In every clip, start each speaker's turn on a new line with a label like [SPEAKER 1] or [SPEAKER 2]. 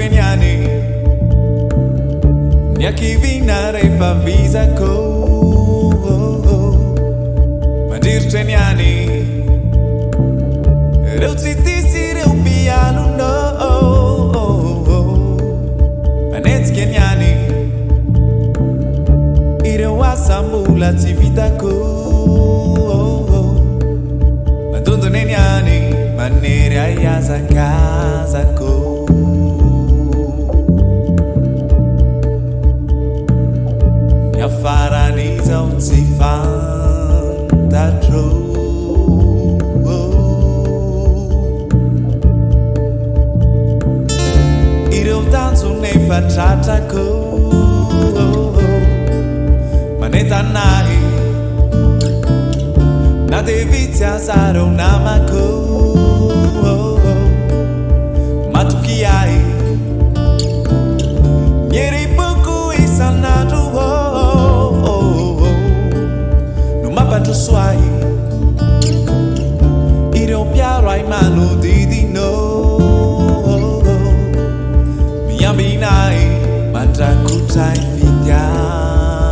[SPEAKER 1] treniani Niaki vinare fa visa ko Mandir treniani Reuti tisi reu piano no Anets kenyani Ire wasambula tivita ko Mandondo neniani Manere ayaza casa ko Faraniza utsifanta tro Ireu danzo ne facciata ko Maneta nahi Na devizia saro namako Matukiai Nieri buku isanadu Bantu suai Ireu piaro ai manu di no Miambinai Mantra kutai fidyavano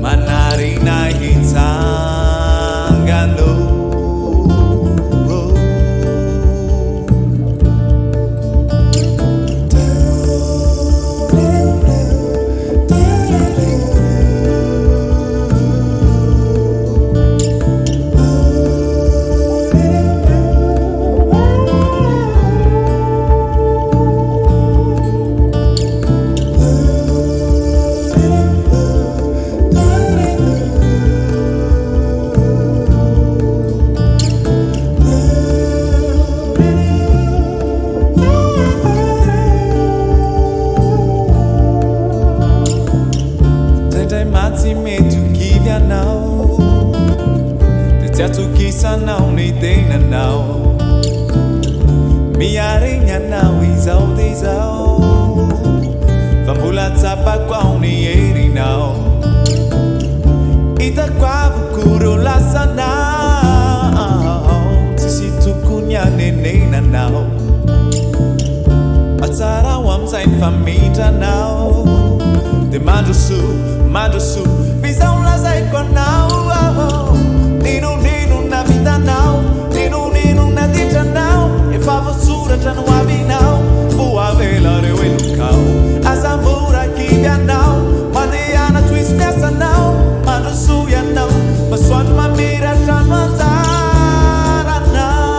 [SPEAKER 1] Manari nai hitangano Me to give ya now The tattoo kisa now ni dena now Mi arinha now is all these out Vambula tapa kwa uni eri now Ita kwa vukuro la sana Tisi tukunya nena now Atara wamsa infamita now The Madusu Visão lá sai com now Nino na vida now Nino na dita now E favosura já não há now Boa vela eu elucau Azamura que via now Madeana tu espessa now Madusu ya now Mas sua de uma mira já não azara now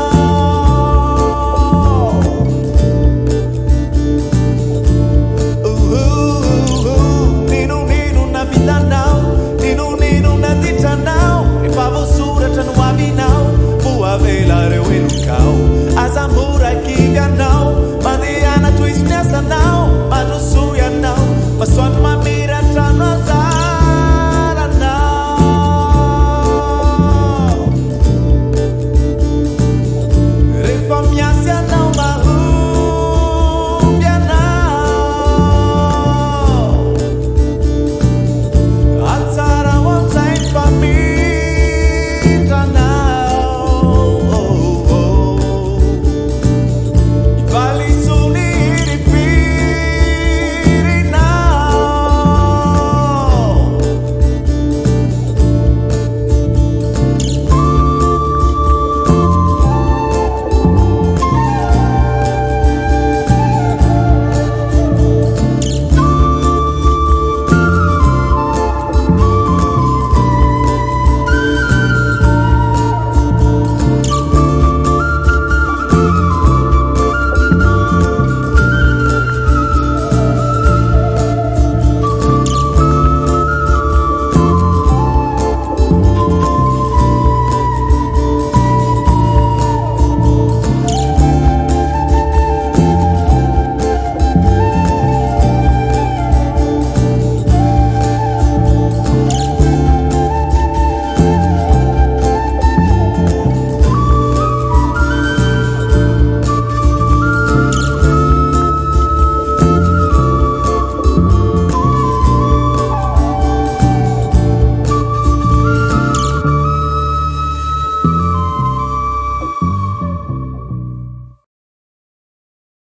[SPEAKER 1] Nino na vida now Nino na dita now E favosura já não há now Boa vela eu elucau